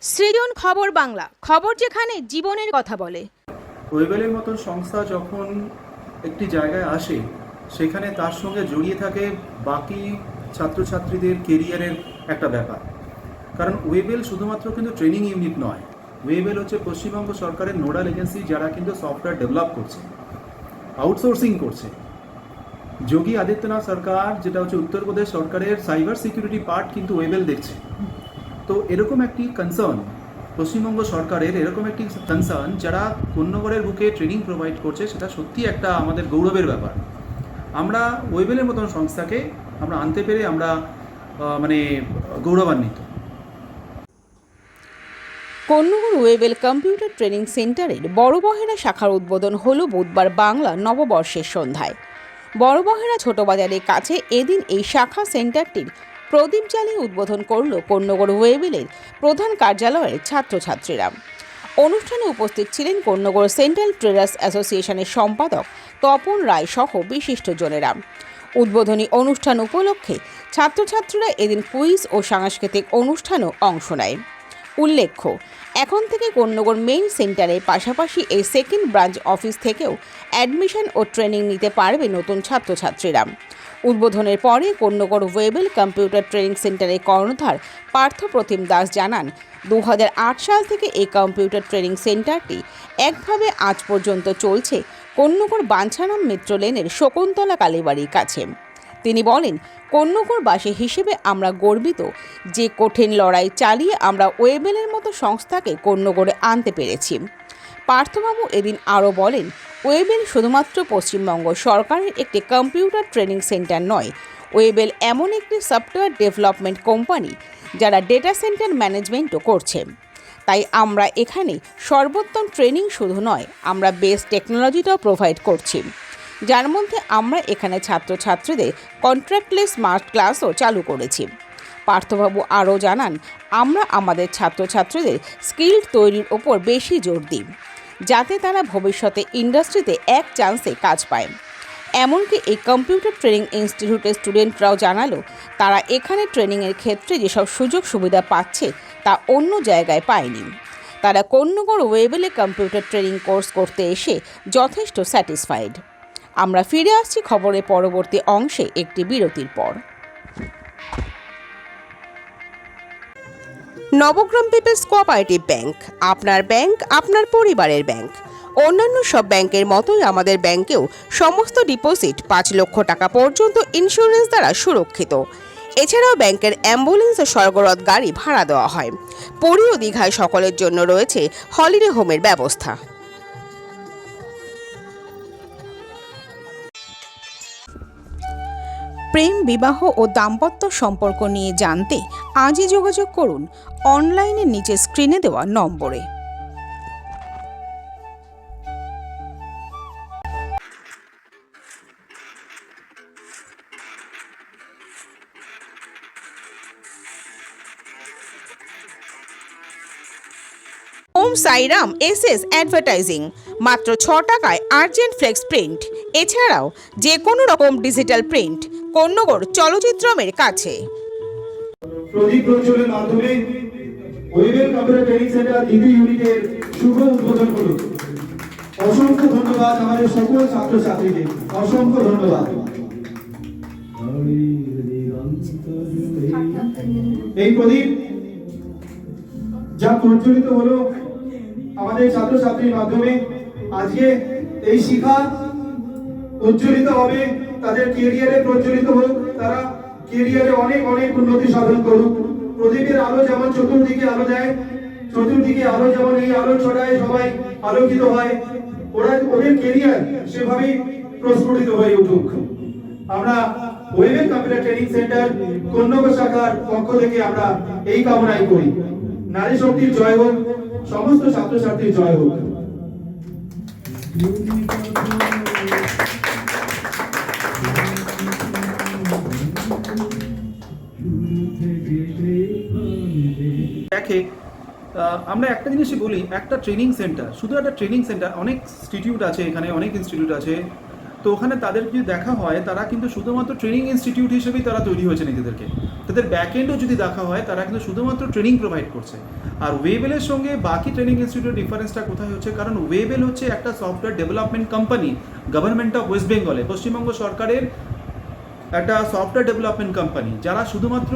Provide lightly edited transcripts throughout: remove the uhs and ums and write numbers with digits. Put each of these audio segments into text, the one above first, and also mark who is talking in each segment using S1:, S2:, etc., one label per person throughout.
S1: সৃজন খবর বাংলা, খবর যেখানে জীবনের কথা বলে।
S2: ওয়েবেলের মতন সংস্থা যখন একটি জায়গায় আসে, সেখানে তার সঙ্গে জড়িয়ে থাকে বাকি ছাত্রছাত্রীদের কেরিয়ারের একটা ব্যাপার। কারণ ওয়েবেল শুধুমাত্র কিন্তু ট্রেনিং ইউনিট নয়, ওয়েবেল হচ্ছে পশ্চিমবঙ্গ সরকারের নোডাল এজেন্সি, যারা কিন্তু সফটওয়্যার ডেভেলপ করছে, আউটসোর্সিং করছে। যোগী আদিত্যনাথ সরকার, যেটা হচ্ছে উত্তরপ্রদেশ সরকারের সাইবার সিকিউরিটি পার্ট কিন্তু ওয়েবেল দেখছে। তো এরকম একটি কনসার্ন পশ্চিমবঙ্গ সরকারের, এরকম একটি কনসার্ন যারা কোন্নগরের বুকে ট্রেনিং প্রোভাইড করছে, সেটা সত্যি একটা আমাদের গৌরবের ব্যাপার। আমরা ওয়েবেলের মতন সংস্থাকে আমরা আনতে পেরে আমরা গৌরবান্বিত।
S1: কন্নগর ওয়েবেল কম্পিউটার ট্রেনিং সেন্টারের বড়বহেরা শাখার উদ্বোধন হলো বুধবার বাংলা নববর্ষের সন্ধ্যায়। বড়বহেরা ছোট বাজারের কাছে এদিন এই শাখা সেন্টারটির প্রদীপ জ্বালিয়ে উদ্বোধন করল কন্নগর ওয়েবেলের প্রধান কার্যালয়ের ছাত্রছাত্রীরা। অনুষ্ঠানে উপস্থিত ছিলেন কন্নগর সেন্ট্রাল ট্রেডার্স অ্যাসোসিয়েশনের সম্পাদক তপন রায় সহ বিশিষ্টজনেরা। উদ্বোধনী অনুষ্ঠান উপলক্ষে ছাত্রছাত্রীরা এদিন কুইজ ও সাংস্কৃতিক অনুষ্ঠানেও অংশ নেয়। উল্লেখ্য, এখন থেকে কন্নগর মেইন সেন্টারের পাশাপাশি এই সেকেন্ড ব্রাঞ্চ অফিস থেকেও অ্যাডমিশন ও ট্রেনিং নিতে পারবে নতুন ছাত্রছাত্রীরা। উদ্বোধনের পরে কন্নগর ওয়েবেল কম্পিউটার ট্রেনিং সেন্টারের কর্ণধার পার্থপ্রতিম দাস জানান, 2008 সাল থেকে এই কম্পিউটার ট্রেনিং সেন্টারটি একভাবে আজ পর্যন্ত চলছে কন্নগর বাঞ্ছারাম মেট্রো লেনের শকুন্তলা কালীবাড়ির কাছে। তিনি বলেন, কন্নগরবাসী হিসেবে আমরা গর্বিত যে কঠিন লড়াই চালিয়ে আমরা ওয়েবেলের মতো সংস্থাকে কন্নগরে আনতে পেরেছি। পার্থবাবু এদিন আরও বলেন, ওয়েবেল শুধুমাত্র পশ্চিমবঙ্গ সরকারের একটি কম্পিউটার ট্রেনিং সেন্টার নয়, ওয়েবেল এমন একটি সফটওয়্যার ডেভেলপমেন্ট কোম্পানি যারা ডেটা সেন্টার ম্যানেজমেন্টও করছে। তাই আমরা এখানে সর্বোত্তম ট্রেনিং শুধু নয়, আমরা বেস্ট টেকনোলজিটাও প্রোভাইড করছি, যার মধ্যে আমরা এখানে ছাত্রছাত্রীদের কন্ট্রাক্টলেস স্মার্ট ক্লাসও চালু করেছি। পার্থবাবু আরও জানান, আমরা আমাদের ছাত্রছাত্রীদের স্কিল তৈরির ওপর বেশি জোর দিই, যাতে তারা ভবিষ্যতে ইন্ডাস্ট্রিতে এক চান্সে কাজ পায়। এমনকি এই কম্পিউটার ট্রেনিং ইনস্টিটিউটের স্টুডেন্টরাও জানালো, তারা এখানে ট্রেনিংয়ের ক্ষেত্রে যেসব সুযোগ সুবিধা পাচ্ছে তা অন্য জায়গায় পায়নি। তারা কন্নগর ওয়েবেলে কম্পিউটার ট্রেনিং কোর্স করতে এসে যথেষ্ট স্যাটিসফাইড। আমরা ফিরে আসছি খবরের পরবর্তী অংশে একটি বিরতির পর। নবগ্রাম পিপলস কোঅপারেটিভ ব্যাংক, আপনার ব্যাংক আপনার পরিবারের ব্যাংক। অন্যান্য সব ব্যাংকের মতোই আমাদের ব্যাংকেও সমস্ত ডিপোজিট 5 লক্ষ টাকা পর্যন্ত ইন্স্যুরেন্স দ্বারা সুরক্ষিত। এছাড়াও ব্যাংকের অ্যাম্বুলেন্স ও স্বর্গরথ গাড়ি ভাড়া দেওয়া হয়। পুরী ও দীঘায় সকলের জন্য রয়েছে হলিডে হোমের ব্যবস্থা। প্রেম, বিবাহ ও দাম্পত্য সম্পর্ক নিয়ে জানতে আজই যোগাযোগ করুন অনলাইনে নিচে স্ক্রিনে দেওয়া নম্বরে। ওম সাইরাম এসএস অ্যাডভার্টাইজিং, মাত্র 6 টাকায় আর্জেন্ট ফ্লেক্স প্রিন্ট, এছাড়াও যে কোনো রকম ডিজিটাল প্রিন্ট, কন্নগর চলচ্চিত্রমের কাছে।
S3: প্রদীপ প্রজ্বলের মাধ্যমে ওয়েবেল কম্পিউটার ট্রেনিং সেন্টার দ্বিতীয় ইউনিটের শুভ উদ্বোধন করুন। অসংখ্য ধন্যবাদ আমাদের সকল ছাত্রছাত্রীদের, অসংখ্য ধন্যবাদ। এই প্রদীপ যা প্রজ্বলিত হলো আমাদের ছাত্রছাত্রীর মাধ্যমে, আজকে এই শিক্ষা উজ্জ্বলিত হবে, তাদের কেরিয়ারে প্রজ্বলিত হোক, তারা কেরিয়ারে অনেক অনেক উন্নতি সাধন করুক। প্রদীপের আলো যেমন চতুর্দিকে আলো দেয়, চতুর্দিকে আলো যেমন এই আলো ছড়ায়, সবাই আলোকিত হয়, ওদের কেরিয়ার সেভাবেই প্রস্ফুটিত হয়ে উঠুক। আমরা Wavell computer training centre Konnagar শাখার পক্ষ থেকে আমরা এই কামনাই করি। নারী শক্তির জয় হোক, সমস্ত ছাত্রছাত্রীর জয় হোক।
S2: দেখে আমরা একটা জিনিসই বলি, একটা ট্রেনিং সেন্টার, শুধু একটা ট্রেনিং সেন্টার, অনেক ইনস্টিটিউট আছে এখানে, অনেক ইনস্টিটিউট আছে, তো ওখানে তাদের যদি দেখা হয়, তারা কিন্তু শুধুমাত্র ট্রেনিং ইনস্টিটিউট হিসেবেই তারা তৈরি হয়েছে নিজেদেরকে। তো তাদের ব্যাকএন্ডও যদি দেখা হয় তারা কিন্তু শুধুমাত্র ট্রেনিং প্রোভাইড করছে। আর ওয়েবেলের সঙ্গে বাকি ট্রেনিং ইনস্টিটিউটের ডিফারেন্সটা কোথায় হচ্ছে, কারণ ওয়েবেল হচ্ছে একটা software development company, government of West বেঙ্গলে, পশ্চিমবঙ্গ সরকারের একটা সফটওয়্যার ডেভেলপমেন্ট কোম্পানি, যারা শুধুমাত্র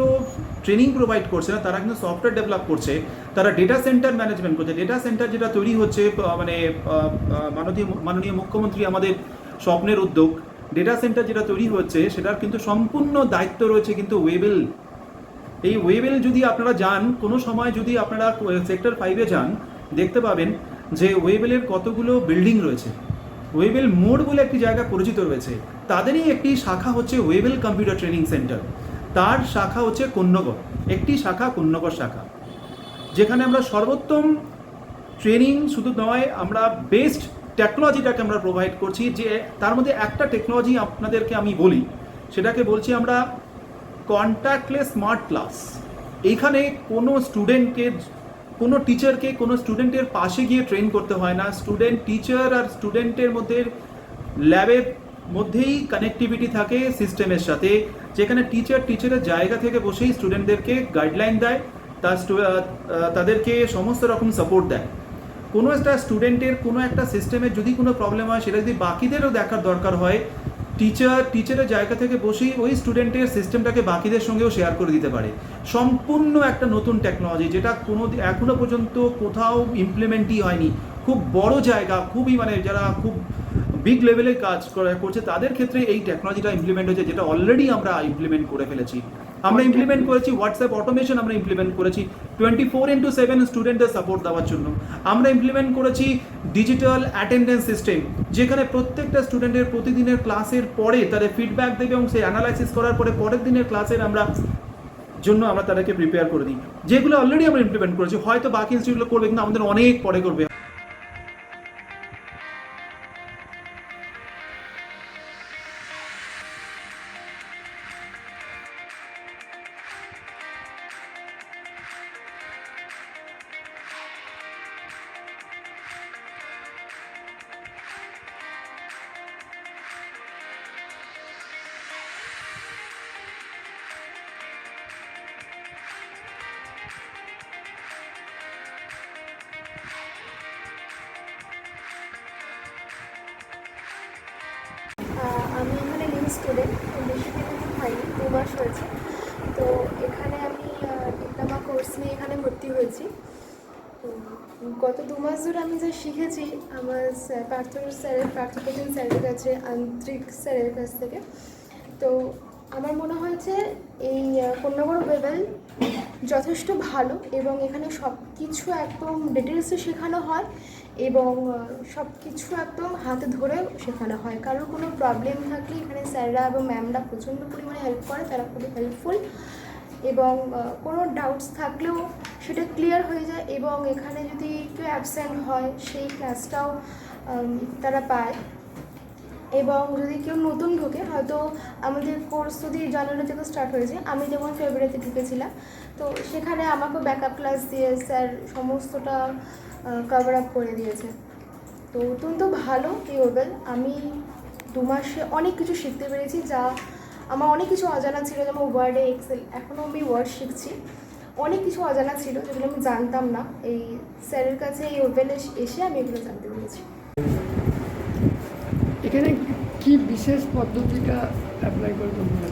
S2: ট্রেনিং প্রোভাইড করছে না, তারা কিন্তু সফটওয়্যার ডেভেলপ করছে, তারা ডেটা সেন্টার ম্যানেজমেন্ট করছে। ডেটা সেন্টার যেটা তৈরি হচ্ছে মানে মাননীয় মুখ্যমন্ত্রী আমাদের স্বপ্নের উদ্যোগ, ডেটা সেন্টার যেটা তৈরি হচ্ছে সেটার কিন্তু সম্পূর্ণ দায়িত্ব রয়েছে কিন্তু ওয়েবেল। এই ওয়েবেল যদি আপনারা যান কোনো সময়, যদি আপনারা সেক্টর 5-এ যান, দেখতে পাবেন যে ওয়েবেলের কতগুলো বিল্ডিং রয়েছে। ওয়েবেল মোড় বলে একটি জায়গা পরিচিত রয়েছে, তাদেরই একটি শাখা হচ্ছে ওয়েবেল কম্পিউটার ট্রেনিং সেন্টার। তার শাখা হচ্ছে কোন্নগর, একটি শাখা কোন্নগর শাখা, যেখানে আমরা সর্বোত্তম ট্রেনিং শুধু নয়, আমরা বেস্ট টেকনোলজিটাকে আমরা প্রোভাইড করছি। যে তার মধ্যে একটা টেকনোলজি আপনাদেরকে আমি বলি, সেটাকে বলছি আমরা কন্ট্যাক্টলেস স্মার্ট ক্লাস। এইখানে কোনো স্টুডেন্টকে, কোনো টিচারকে কোনো স্টুডেন্টের পাশে গিয়ে ট্রেন করতে হয় না। স্টুডেন্ট, টিচার আর স্টুডেন্টের মধ্যে ল্যাবের মধ্যেই কানেক্টিভিটি থাকে সিস্টেমের সাথে, যেখানে টিচারের জায়গা থেকে বসেই স্টুডেন্টদেরকে গাইডলাইন দেয়, তাদেরকে সমস্ত রকম সাপোর্ট দেয়। কোনো একটা স্টুডেন্টের কোনো একটা সিস্টেমের যদি কোনো প্রবলেম হয়, সেটা যদি বাকিদেরও দেখার দরকার হয়, টিচারের জায়গা থেকে বসেই ওই স্টুডেন্টের সিস্টেমটাকে বাকিদের সঙ্গেও শেয়ার করে দিতে পারে। সম্পূর্ণ একটা নতুন টেকনোলজি, যেটা এখনো পর্যন্ত কোথাও ইমপ্লিমেন্টই হয়নি। খুব বড় জায়গা, খুবই মানে যারা খুব বিগ লেভেলে কাজ করছে তাদের ক্ষেত্রে এই টেকনোলজিটা ইমপ্লিমেন্ট হয়েছে, যেটা অলরেডি আমরা ইমপ্লিমেন্ট করে ফেলেছি। আমরা ইমপ্লিমেন্ট করেছি হোয়াটসঅ্যাপ অটোমেশন, আমরা ইমপ্লিমেন্ট করেছি 24/7 স্টুডেন্টদের সাপোর্ট দেওয়ার জন্য। আমরা ইমপ্লিমেন্ট করেছি ডিজিটাল অ্যাটেন্ডেন্স সিস্টেম, যেখানে প্রত্যেকটা স্টুডেন্টের প্রতিদিনের ক্লাসের পরে তাদের ফিডব্যাক দেবে এবং সেই অ্যানালাইসিস করার পরে পরের দিনের ক্লাসের আমরা তাদেরকে প্রিপেয়ার করে দিই। যেগুলো অলরেডি আমরা ইমপ্লিমেন্ট করেছি, হয়তো বাকি ইনস্টিটিউটগুলো করবে কিন্তু আমাদের অনেক পরে করবে।
S4: আমি এখানে নিউ স্টুডেন্ট, বেশি দিন হয়নি, 2 মাস হয়েছে। তো এখানে আমি ডিপ্লোমা কোর্স নিয়ে এখানে ভর্তি হয়েছি। তো গত 2 মাস ধরে আমি যা শিখেছি আমার পার্থপ্রতিম স্যারের কাছে, আন্তরিক স্যারের কাছ থেকে, তো আমার মনে হয়েছে এই কোন্নগর ওয়েবেল যথেষ্ট ভালো এবং এখানে সব কিছু একদম ডিটেলসে শেখানো হয় এবং সব কিছু একদম হাতে ধরে শেখানো হয়। কারোর কোনো প্রবলেম থাকলে এখানে স্যাররা এবং ম্যামরা প্রচণ্ড পরিমাণে হেল্প করে, তারা খুবই হেল্পফুল এবং কোনো ডাউটস থাকলেও সেটা ক্লিয়ার হয়ে যায় এবং এখানে যদি কেউ অ্যাবসেন্ট হয় সেই ক্লাসটাও তারা পায়। এবং যদি কেউ নতুন ঢোকে, হয়তো আমাদের কোর্স যদি জানুয়ারি থেকে স্টার্ট হয়েছে, আমি যেমন ফেব্রুয়ারিতে ঢুকেছিলাম, তো সেখানে আমাকে ব্যাকআপ ক্লাস দিয়ে স্যার সমস্তটা কভার আপ করে দিয়েছে। তো অত্যন্ত ভালো এই ওয়েবেল। আমি 2 মাসে অনেক কিছু শিখতে পেরেছি, যা আমার অনেক কিছু অজানা ছিল, যেমন ওয়ার্ডে, এক্সেল, এখনও আমি ওয়ার্ড শিখছি। অনেক কিছু অজানা ছিল যেগুলো আমি জানতাম না, এই স্যারের কাছে এই ওয়েবেলে এসে আমি এগুলো জানতে পেরেছি।
S5: এখানে কি বিশেষ পদ্ধতিটা অ্যাপ্লাই করতে হবে?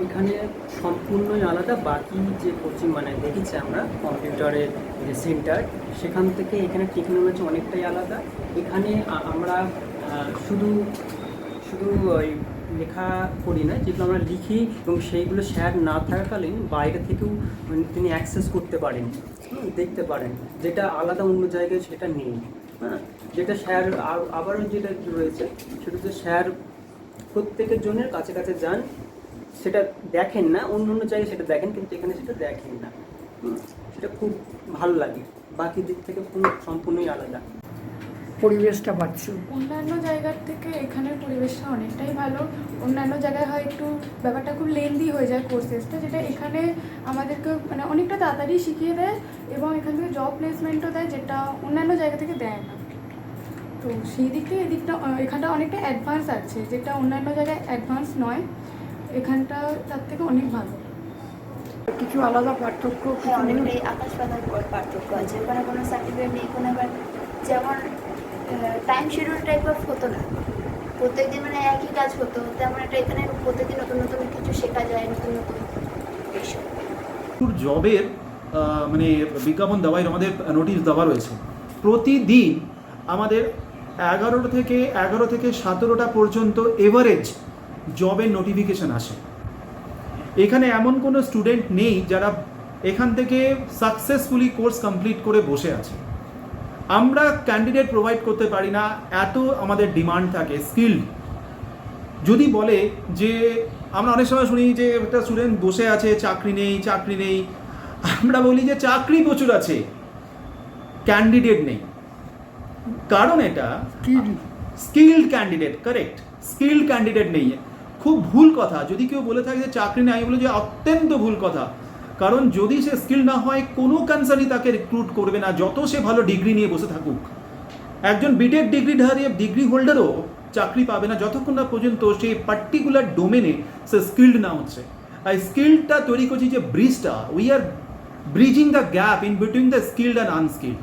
S6: এখানে সম্পূর্ণই আলাদা। বাকি যে কোচিং মানে দেখেছি আমরা কম্পিউটারের যে সেন্টার, সেখান থেকে এখানে টেকনোলজি অনেকটাই আলাদা। এখানে আমরা শুধু ওই লেখা করি না, যেগুলো আমরা লিখি এবং সেইগুলো স্যার না থাকাকালীন বাইরে থেকেও তিনি অ্যাক্সেস করতে পারেন, দেখতে পারেন, যেটা আলাদা অন্য জায়গায় সেটা নেই। হ্যাঁ, যেটা স্যার আবারও যেটা রয়েছে সেটা হচ্ছে স্যার প্রত্যেকের জনের কাছে কাছে যান, সেটা দেখেন না, অন্য জায়গায় সেটা দেখেন কিন্তু এখানে সেটা দেখেন না। সেটা খুব ভালো লাগে, বাকি দিক থেকে সম্পূর্ণই আলাদা।
S5: পরিবেশটা পাচ্ছি
S7: অন্যান্য জায়গার থেকে এখানের পরিবেশটা অনেকটাই ভালো। অন্যান্য জায়গায় হয় একটু ব্যাপারটা খুব লেন্দি হয়ে যায় কোর্সেসটা, যেটা এখানে আমাদেরকে মানে অনেকটা তাড়াতাড়ি শিখিয়ে দেয় এবং এখান থেকে জব প্লেসমেন্টও দেয়, যেটা অন্যান্য জায়গা থেকে দেয় না। তো সেই দিক থেকে এখানটা অনেকটা অ্যাডভান্স আছে, যেটা অন্যান্য জায়গায় অ্যাডভান্স নয়, এখানটা তার থেকে অনেক ভালো।
S5: কিছু আলাদা পার্থক্য
S8: হ্যাঁ,
S5: কিছু নেই?
S8: অনেকটাই আকাশ পাতাল পার্থক্য আছে। ওখানে কোনো সার্টিফিকেট নেই, কোনো আবার যেমন টাইম শিডিউল টাইপ অফ হতো না, প্রত্যেকদিন মানে একই কাজ হতো, তেমন একটা এখানে প্রত্যেকদিন নতুন নতুন কিছু শেখা যায়, নতুন নতুন বিষয়।
S2: জবের মানে বিজ্ঞাপন দেওয়ার আমাদের নোটিশ দেওয়া রয়েছে। প্রতিদিন আমাদের 11 থেকে 17টা পর্যন্ত এভারেজ জবের নোটিফিকেশান আসে। এখানে এমন কোনো স্টুডেন্ট নেই যারা এখান থেকে সাকসেসফুলি কোর্স কমপ্লিট করে বসে আছে। আমরা ক্যান্ডিডেট প্রোভাইড করতে পারি না, এত আমাদের ডিমান্ড থাকে স্কিল্ড। যদি বলে যে আমরা অনেক সময় শুনি যে একটা স্টুডেন্ট বসে আছে, চাকরি নেই, আমরা বলি যে চাকরি প্রচুর আছে, ক্যান্ডিডেট নেই। কারণ এটা skilled candidate, correct, skilled candidate নেই। খুব ভুল কথা যদি কেউ বলে থাকে যে চাকরি নেই, আমি বলি যে অত্যন্ত ভুল কথা। কারণ যদি সে স্কিল না হয় কোনো কোম্পানি তাকে রিক্রুট করবে না, যত সে ভালো ডিগ্রি নিয়ে বসে থাকুক। একজন বিটেক ডিগ্রি হোল্ডারও চাকরি পাবে না যতক্ষণ না পর্যন্ত সেই পার্টিকুলার ডোমেনে সে স্কিল্ড না হচ্ছে। আর স্কিল্ডটা তৈরি করছি যে ব্রিজটা, we are bridging the gap in between the skilled and unskilled.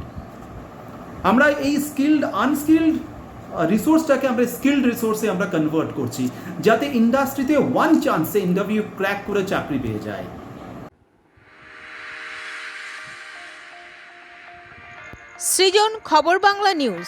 S2: আমরা এই স্কিল্ড আনস্কিল্ড রিসোর্সটাকে আমরা স্কিল্ড রিসোর্সে আমরা কনভার্ট করছি, যাতে ইন্ডাস্ট্রিতে ওয়ান চান্সে ইন্টারভিউ ক্র্যাক করে চাকরি পেয়ে যায়।
S1: সৃজন, খবর বাংলা নিউজ।